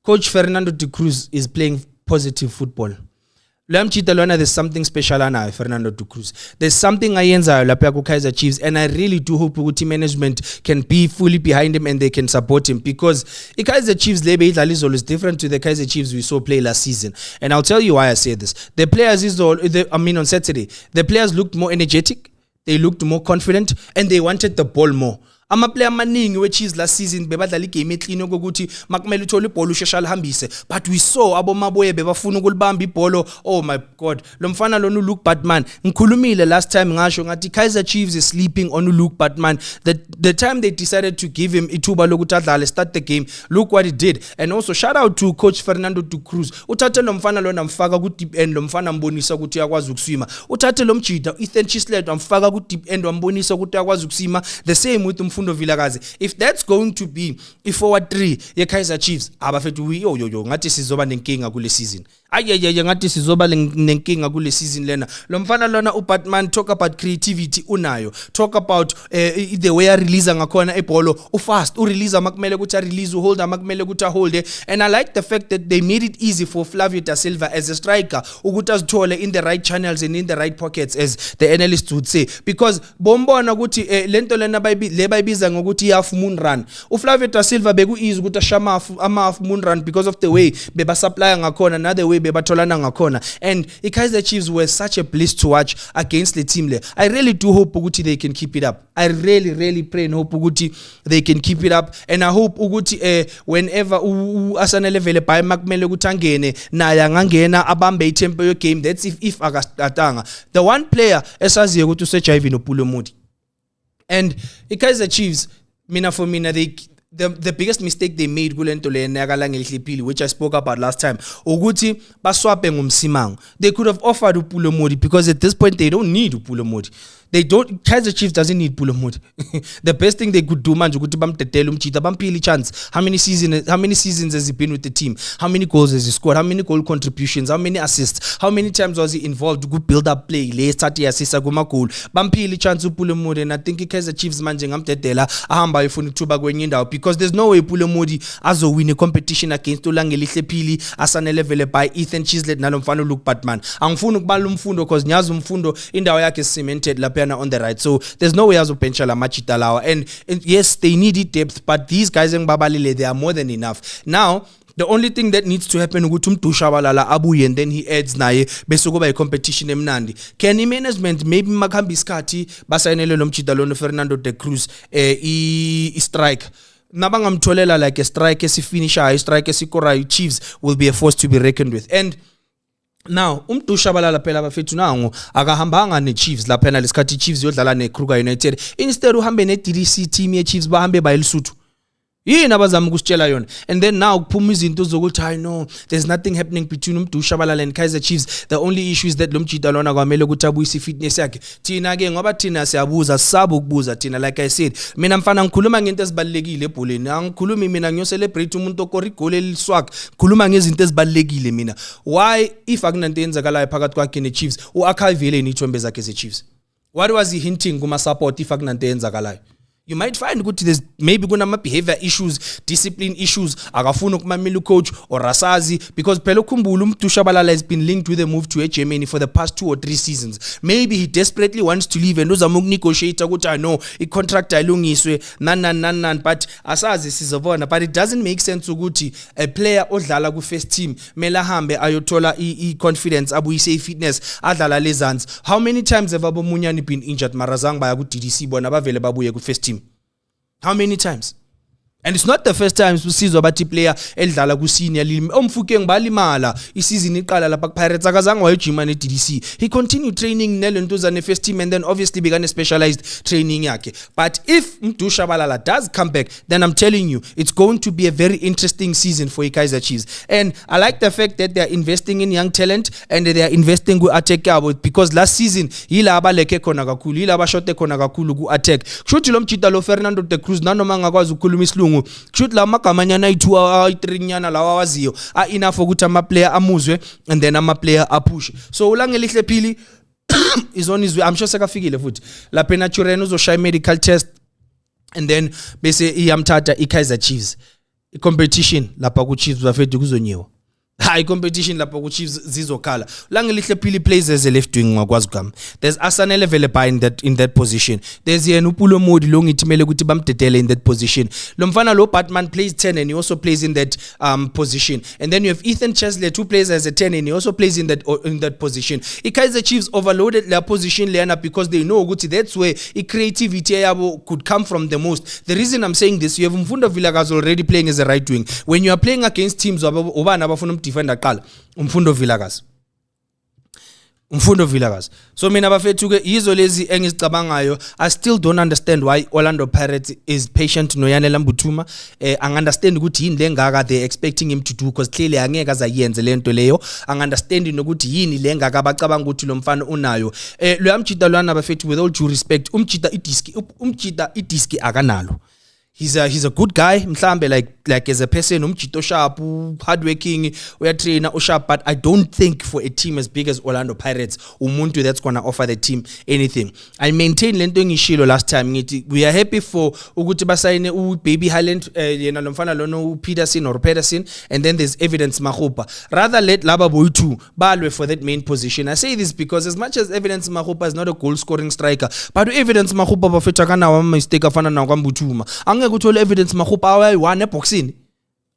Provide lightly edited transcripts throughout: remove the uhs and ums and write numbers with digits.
Coach Fernando de Cruz is playing positive football. There's something special on Fernando de Cruz. There's something ayenzayo lapha ku Kaizer Chiefs, and I really do hope team management can be fully behind him and they can support him, because Kaizer Chiefs lebe idlala izolo is different to the Kaizer Chiefs we saw play last season. And I'll tell you why I say this. The players on Saturday, the players looked more energetic, they looked more confident, and they wanted the ball more. Amaplayer amaningi we-Chiefs last season bebadlala igame eclean kokuthi makumele uthole ibhola ushesha lihambise, but we saw abomaboye bebafuna ukulibamba ibhola. Oh my god, lo mfana lona uLuke Batman, ngikhulumile last time ngasho ngathi Kaizer Chiefs is sleeping on uLuke Batman. The time they decided to give him ithuba lokuthi adlale start the game, look what he did. And also shout out to coach Fernando de Cruz. Uthathe lo mfana lona mfaka ku deep end, lo mfana mbonisa ukuthi uyakwazi ukuswima. Uthathe lo mjida Ethan Chislett wamfaka ku deep end wambonisa ukuthi uyakwazi ukuswima. The same with Mfundo Vilakazi. If that's going to be forward 3 ye Kaizer Chiefs, abafethu ngathi sizoba nenkinga kule season. Ngathi sizoba nenkinga kule season lena. Lo mfana lona uBatman, talk about creativity unayo. Talk about the way I release ngakhona ebhola ufast, urelease makumele ukuthi release, hold makumele ukuthi hold. And I like the fact that they made it easy for Flavio da Silva as a striker ukuthi azithole in the right channels and in the right pockets, as the analysts would say, because bombona ukuthi lento lena bayibiza ngokuthi half moon run. uFlavio da Silva beku easy ukuthi ashama ama half moon run because of the way beba supply ngakhona na the way bebatholana ngakhona. And Kaizer Chiefs were such a bliss to watch against the team le. I really do hope ukuthi they can keep it up. I really pray and hope ukuthi they can keep it up, and I hope ukuthi whenever Asanele Vele by makumele ukuthi angene naye angangena abambe itempo yo game. That's if akastatanga. The one player esaziyo ukuthi usejive noPulo Modi. And Kaizer Chiefs, for me, the biggest mistake they made kulento le nakalanga elihlipili, which I spoke about last time, ukuthi baswape ngumsimango. They could have offered uPulo Modi, because at this point they don't need uPulo Modi. Kaizer Chiefs doesn't need Pulo Modi. The best thing they could do manje ukuthi bamdedele umjida bampili chance. How many seasons has he been with the team? How many goals has he scored? How many goal contributions? How many assists? How many times was he involved to build up play? Le start assist kuma goal. Bampili chance uPulo Modi, and I think Kaizer Chiefs manje ngamdedela ahamba ifuna ithuba kwenye indawo, because there's no way Pulo Modi azowin a competition against Ulangeli Hlephili, Asanele Vele by Ethan Chislett nalo mfana uLuke Batman. Angifuna ukubala umfundo because nyazi umfundo indawo yakhe cemented lapha on the right, so there's no way azopenshala machita lawa. And yes, they needed depth, but these guys in Babalile, they are more than enough. Now the only thing that needs to happen ukuthi umdushabalala abuye, and then he adds naye bese kuba competition emnandi. Can management maybe makhambi isikhathi basayinele lo mchida lo Fernando de Cruz I strike nabangamtholela like a strike esifinisher, a strike esikora, Chiefs will be a force to be reckoned with. And now umdushabalala phela bafethu nango akahambanga neChiefs lapha lesikhathi Chiefs yodlala neKruger United, instead uhambe neDDC team yeChiefs bahambe bayelisuthu. Yini abazama ukusitshela yona. And then now kuphuma izinto zokuthi I know there's nothing happening between umdushabalala and Kaizer Chiefs. The only issue is that lo mjida lona kwamele ukuthi abuyise fitness yakhe. Thina ke ngoba thina siyabuza sisaba ukubuza thina, like I said, mina mfana ngikhuluma ngento ezibalekile ebholeni. Angikhulumi mina ngiyo celebrate umuntu okora igoli eliswag. Ngikhuluma ngezinto ezibalekile mina. Why if akunanto yenzakalayo phakathi kwakhe neChiefs uAkhayivele nithombe zakhe zeChiefs? What was he hinting kuma support if akunanto yenzakalayo? You might find ukuthi there's maybe kunama behavior issues, discipline issues, akafuna ukumamela coach or Rasazi, because phela ukhumbula umdushabalala has been linked with a move to Germany for the past 2 or 3 seasons. Maybe he desperately wants to leave and uzama ukunegotiate ukuthi I know i-contract ayilungiswe nan, but asazi sizobona. But it doesn't make sense ukuthi a player odlala ku first team mela hambe ayothola i-confidence abuyise i-fitness adlala lezansi. How many times have abomunyani been injured marazang baya ku DDC bona bavele babuye ku first team? How many times? And it's not the first time usizwa bathi player eldlala ku senior league omfukeng balimala isizini iqala lapha ku Pirates akazange wayojima ne DDC. He continued training nelento za ne first team and then obviously began a specialized training yakhe. But if Mdushabalala does come back, then I'm telling you it's going to be a very interesting season for Kaizer Chiefs. And I like the fact that they are investing in young talent and they are investing ku attack yabo, because last season yila abaleke khona kakhulu, yila abashote khona kakhulu ku attack. Kushuthi lo mjida lo Fernando de Cruz nanoma ngakwazi ukukhuluma isilungu, kushuthi la magamanyana ayi2 ayi3 nyana lawa waziyo enough ukuthi ama player amuzwe and then ama player apush. So Ulangeli Hlephili is on his way. I'm sure sekafikile futhi lapha eNaturen uzoshaya medical test and then bese iyamthatha iKaizer Chiefs. i-competition lapha ku-Chiefs bafethu kuzonyiwa. High competition lapho ku-Chiefs zizokhala. Langelihle phili plays as a left wing ngakwazi gam. There's Asanele Velepa in that position. There's yena uPulo Modi lo ngithimele ukuthi bamdedele in that position. Lo mfana lo Batman plays 10 and he also plays in that position. And then you have Ethan Chesley who plays as a 10 and he also plays in that position. iKaizer Chiefs overloaded their position lena because they know ukuthi that's where creativity yabo could come from the most. The reason I'm saying this, you have Mfundo Vilakazi already playing as a right wing. When you are playing against teams obana abafuna defender qala Mfundo Vilakazi. So mina bafethu ke yizo lezi engizicabangayo. I still don't understand why Orlando Pirates is patient no Yanela Mbuthuma. Ang understand ukuthi yini lengaka they expecting him to do because clearly angeke azayenze lento leyo. Ang understand nokuthi yini lengaka abacabanga ukuthi lo mfana unayo. Lo yamjita lwana bafethu, with all due respect, umjita idiski akanalo. He's a good guy, mhlambe like as a person, umjito sharp, hardworking, uyatrainer, sharp, but I don't think for a team as big as Orlando Pirates, umuntu that's gonna offer the team anything. I maintain lento ngishilo last time ngithi we are happy for ukuthi basayine uBaby Highland yena lo mfana lono Pedersen, and then there's Evidence Makgopa. Rather let laba boy two balwe for that main position. I say this because as much as Evidence Makgopa is not a goal scoring striker, but Evidence Makgopa bafetha kana wa mistake afana na kwaMbuthuma. Kuthola Evidence Makgopa ayi-1 eboxini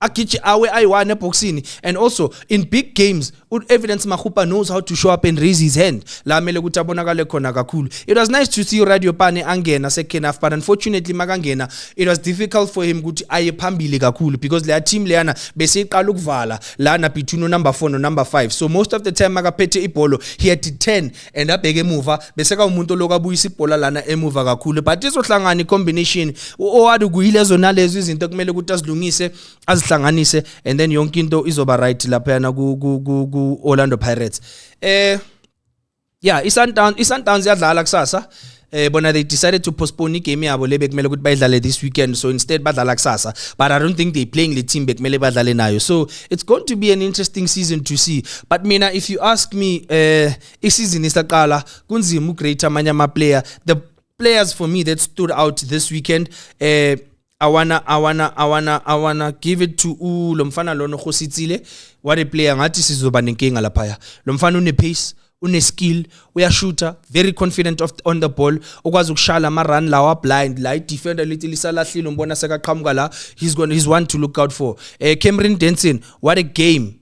akithi ayi-1 eboxini. And also in big games Evidence Makgopa knows how to show up and raise his hand la mele ukuthi abonakale khona kakhulu. It was nice to see Radio Pane angena second half, but unfortunately makangena it was difficult for him ukuthi aye phambili kakhulu because leya team leyana bese iqala ukuvala lana between number 4 no number 5. So most of the time makaphethe ibhola he had to turn and abheke emuva bese ka umuntu lokabuyisa ibhola lana emuva kakhulu. But izohlangana combination owadu kuyilezo nalezo izinto kumele ukuthi azilungise azihlanganise and then yonke into izoba right lapha yana ku Orlando Pirates. Yeah, iSundowns yadlala kusasa. Bona they decided to postpone igame yabo lebekumele ukuthi bayidlale this weekend, so instead badlala kusasa, but I don't think they playing the team bekumele badlale nayo. So it's going to be an interesting season to see. But mina if you ask me season isaqala kunzima ugrade amanye ama player. The players for me that stood out this weekend, I wanna give it to lo mfana lono Khositsile. What a player ngathi sizoba nenkinga lapha. Lo mfana une pace, une skill, uyashooter, very confident on the ball, ukwazi ukushala ama run lawa blind, la defender lithi lisalahlile umbona sekaqhamuka la, he's one to look out for. Cameron Denson, what a game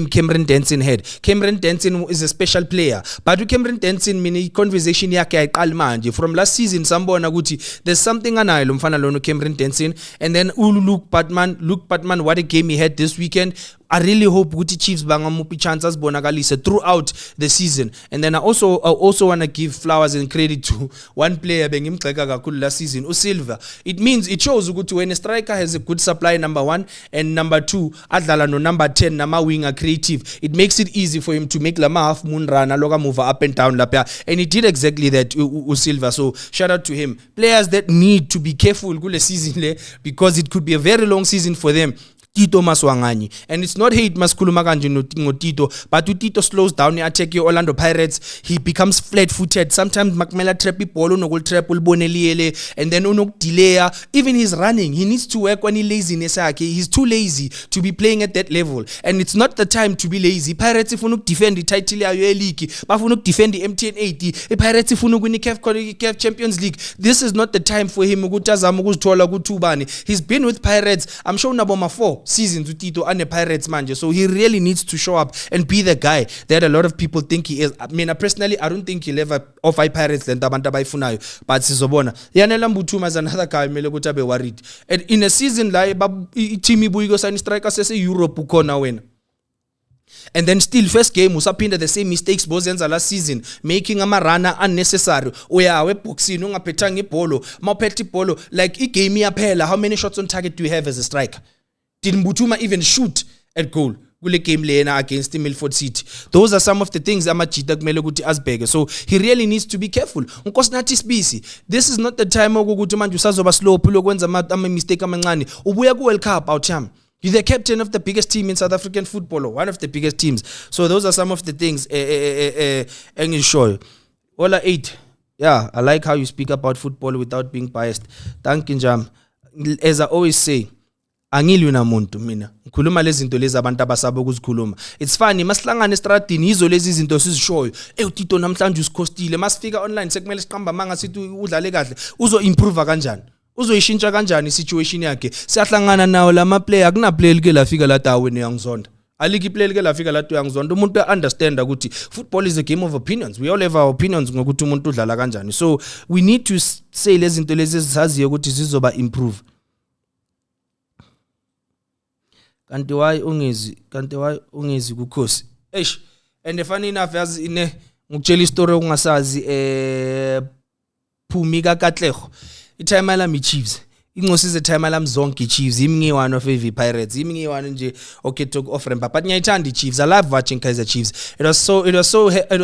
Cameron Denson had. Cameron Denson is a special player, but with Cameron Denson mini conversation yakhe ayiqali manje. From last season sambona ukuthi there's something anayo lo mfana lono Cameron Denson. And then Luke Batman, what a game he had this weekend. I really hope ukuthi Chiefs bangamuphi chance asibonakalise throughout the season. And then I also want to give flowers and credit to one player bengimgxeka kakhulu last season, uSilva. It shows ukuthi when a striker has a good supply, number 1, and number 2 adlala no number 10 nama winger creative, it makes it easy for him to make lama half moon run aloka move up and down lapha, and he did exactly that uSilva. So shout out to him. Players that need to be careful kule season le because it could be a very long season for them. Tito Maswanganyi, and it's not hate maskhuluma kanje no Tito, but Tito slows down the attack your Orlando Pirates. He becomes flat-footed. Sometimes Macmela trap ball no trap ulboneliele, and then unok delay. Even his running, he needs to work on his laziness. He's too lazy to be playing at that level, and it's not the time to be lazy. Pirates ifuna defend the title ya league, bafuna defend the MTN 80. Pirates ifuna win the CAF Champions League. This is not the time for him ukuthi azama ukuzithola ku2bani. He's been with Pirates, I'm sure naboma 4 seasons with Tito and the Pirates manje, so he really needs to show up and be the guy that a lot of people think he is. I mean, personally, I don't think he'll ever offer Pirates lento abantu abayifunayo, but sizobona. Yanela Mbuthuma is another guy mele ukuthi abe worried. And in a season la team ibuyi go sign striker sese Europe ukhona wena. And then still first game usaphinda the same mistakes bozenza last season, making ama runner unnecessary. Uya weboxini ungaphethanga ibhola, mawuphethe ibhola like igame iyaphela. How many shots on target do you have as a striker? Did Mbuthuma even shoot at goal kule game lena against Milford City? Those are some of the things amajita kumele ukuthi azibheke. So he really needs to be careful. Unkosinathi Sibisi, this is not the time ukuthi manje usazoba slow lokwenza ama mistake amancane. Ubuya ku World Cup outjam. You're the captain of the biggest team in South African football, or one of the biggest teams. So those are some of the things engishoyo. Ola 8. Yeah, I like how you speak about football without being biased. Thank you, Njam. As I always say, angilwi namuntu mina ngikhuluma lezi zinto lezi abantu abasaba ukuzikhuluma. It's funny masihlangana estradini izo lezi zinto sizishoyo uTito namhlanje usikhostile masifika online sekumele siqamba manga sithi udlale kahle uzo improve kanjani uzoyishintsha kanjani situation yakhe. Siyahlangana nawo lama player akuna player like lafika la daweni yangizonda aliki player like lafika la yangizonda umuntu understand ukuthi football is a game of opinions. We all have our opinions ngokuthi umuntu udlala kanjani. So we need to say lezi zinto lezi sizaziyo ukuthi zizoba improve. Kanti why ungezi kukhosi and funny enough yazi ine ngikutshela istory ungasazi Phumi kaKatlego itime lami Chiefs ingcosize time lami zonke Chiefs imngiwano of AV Pirates imngiwano nje okay talk off remember but ngiyayithanda Chiefs. I love watching Kaizer Chiefs. It was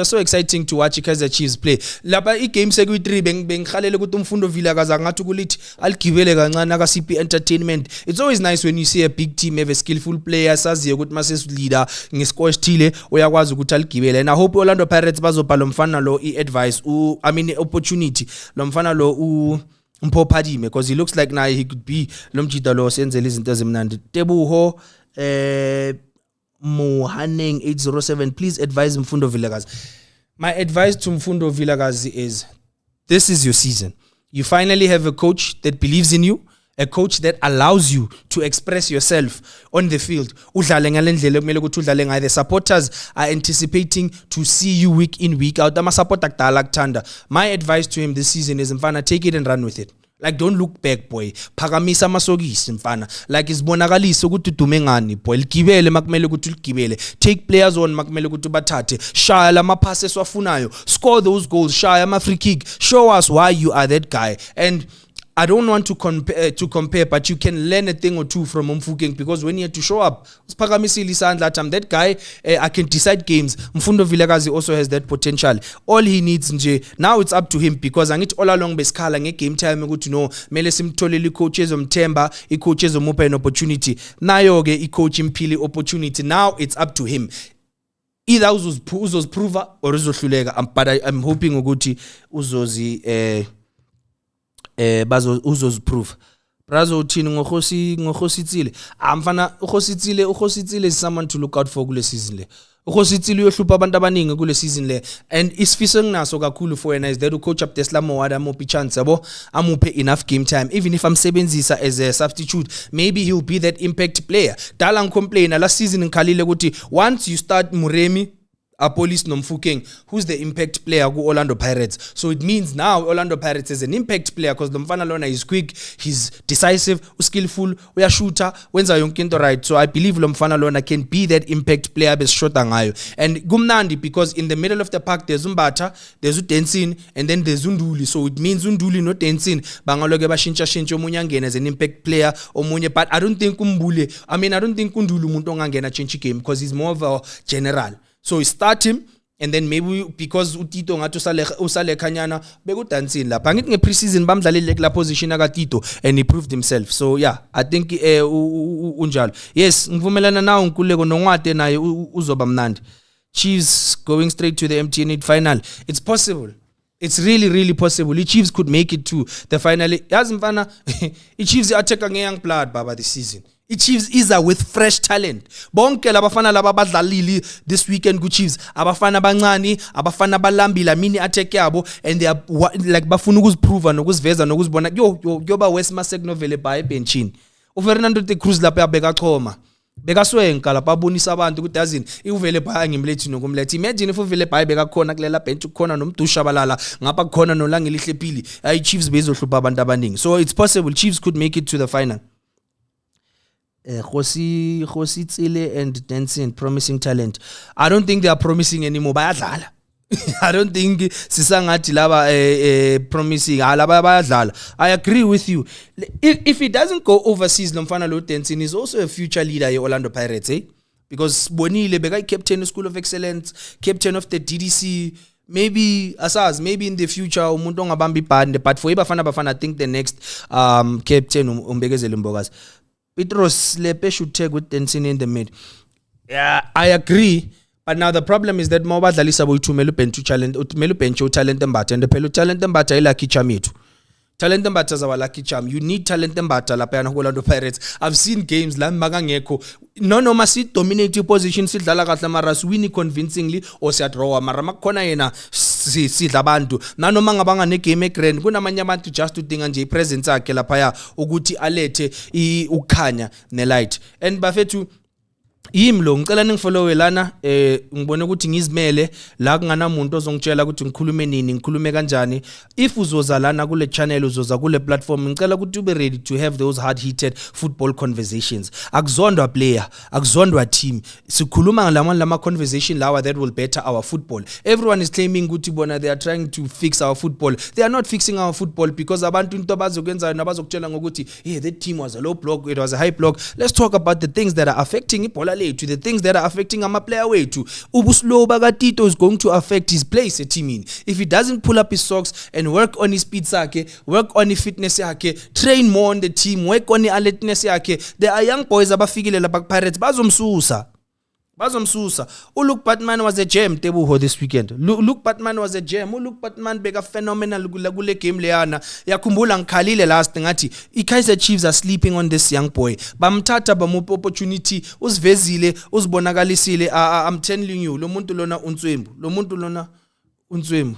so exciting to watch Kaizer Chiefs play lapha igame seku3 bengikhalele ukuthi umfundo Vilakazi ngathi kulithi aligibele kancane aka CP Entertainment. It's always nice when you see a big team have a skillful player saziyo ukuthi mase leader ngescore esithile uyakwazi ukuthi aligibele. And I hope Orlando Pirates bazobhala lo mfana lo advice opportunity lo mfana lo Mpopadime because he looks like now he could be lomjida lo senzele izinto ezimnandi. Tebuho Mohaneng 807 please advise Mfundo Vilakazi. My advice to Mfundo Vilakazi is this is your season. You finally have a coach that believes in you, a coach that allows you to express yourself on the field. Udlale ngalendlela kumele ukuthi udlale ngayo. The supporters are anticipating to see you week in week out. Ama supporter kudala kuthanda. My advice to him this season is mfana take it and run with it. Like don't look back boy. Phakamisa amasokisi mfana. Like isibonakalise ukuthi udume ngani boy. Ligibele makumele ukuthi ligibele. Take players on makumele ukuthi bathathe. Shaya lama passes wafunayo. Score those goals. Shaya ama free kick. Show us why you are that guy. And I don't want to compare, but you can learn a thing or two from Mfukeng because when you have to show up, I'm that guy. I can decide games. Mfundo Vilakazi also has that potential. All he needs now it's up to him because I need all along besikhala game time to know mele simtholele coaches omthemba coaches omupa an opportunity nayo ke coach impili opportunity. Now it's up to him. Either uzozprova or uzohluleka, but I'm hoping ukuthi uzozi uzoziprove. Brazo uthini ngokhositsile amfana ukhositsile is someone to look out for kule season le. Ukhositsile uyohlupha abantu abaningi kule season le and isifiso nginaso kakhulu for yena is that coach up Tesla Mowada amuphi chance yabo amuphe enough game time even if amsebenzisa as a substitute maybe he'll be that impact player. Dala ngicomplaina last season ngikhalile ukuthi once you start Muremi Police Nomfukeng, who's the impact player ku Orlando Pirates. So it means now Orlando Pirates is an impact player because Lomfana Lona is quick, he's decisive, skillful, uya shooter, wenza yonke into right. So I believe Lomfana Lona can be that impact player besishota ngayo. And gumnandi because in the middle of the park there's Umbata, there's Utensin, and then there's Unduli. So it means Unduli not Tensin. Bangaloge bashincha omunye angena as an impact player omunye, but I don't think Unduli Unduli umuntu ongangena change game because he's more of a general. So we start him and then maybe because uTito ngathi usale khanyana bekudancing lapha ngithi ngepreseason bamdlalele kula position aka Tito and he proved himself. So yeah, I think unjalo. Yes, ngivumelana nawo Nkululeko noNgwade naye uzoba mnandi. Chiefs going straight to the MTN final. It's possible. It's really possible. The Chiefs could make it to the final. Yazi mfana, the Chiefs attack ngeyoung blood baba this season. The Chiefs is with fresh talent. Bonke labafana laba badlalili this weekend ku Chiefs. Abafana bancane, abafana balambila mini attack yabo and they are like bafuna ukuziprova nokuziveza nokuzibona yo ba West Masek novele ba ebenchini. uFernando de Cruz lapha yabeka choma. Bekaswenka lapha abonisa abantu ukuthi yazini ivele baya ngimlethi nokumlethi. Imagine if uvele baya beka khona kulela bench kukhona nomdusha balala ngapha kukhona nolangelihle phili. Ay Chiefs bezohlupha abantu abaningi. So it's possible Chiefs could make it to the final. Khosi Tsile and Dancing promising talent. I don't think they are promising anymore. Bayadlala. I don't think sisangathi laba promising alaba bayadlala. I agree with you. If he doesn't go overseas, Nomfana Lo Dancing is also a future leader at Orlando Pirates, because Bonile Bega captain of School of Excellence, captain of the DDC. Maybe in the future umuntu ongabambi bande, but for Bafana I think the next captain Umbegezele Mbogas. Petros Lepe should take with Dancing in the mid. Yeah, I agree. But now the problem is that Mobadla Lisa boy to Melupen to challenge Melupencho talent and batter and the Pelu talent and batter like Kichamitu. Talent Mbata is our lucky charm. You need Talent Mbata lapha yana Orlando Pirates. I've seen games la makangekho. Noma si dominate position sidlala kahle mara win convincingly or siyadraw mara makhona yena sidla abantu. Nanoma ngabanga ne game grand kunamanye abantu just udinga nje ipresence yakhe lapha ukuthi alethe ukukhanya ne light. And bafethu yimlo ngicela ningifollowe lana ngibone ukuthi ngizimele la kunganamuntu ozongitshela ukuthi ngikhulume nini ngikhulume kanjani. If uzoza lana kule channel uzoza kule platform ngicela ukuthi ube ready to have those hard heated football conversations. Akuzondwa player, akuzondwa team. Sikhuluma lama conversation lawa that will better our football. Everyone is claiming ukuthi bona they are trying to fix our football. They are not fixing our football because abantu into abazokwenza nabazokutshela ngokuthi hey that team was a low block, it was a high block. Let's talk about the things that are affecting ibhola to the things that are affecting our player way to ubuslow bakatito is going to affect his place teaming. If he doesn't pull up his socks and work on his speed sakhe, work on his fitness yakhe, train more on the team, work on the alertness yakhe, there are young boys abafikile lapha Pirates bazomsusa. Luke Batman was a gem Tebuho this weekend. Luke Batman was a gem. Luke Batman bega phenomenal kule game leyana. Yakhumbula ngikhalile last ngathi iKaizer Chiefs are sleeping on this young boy. Bamthatha bamupa opportunity usivezile uzibonakalisile. I'm telling you lo muntu lona untswembu.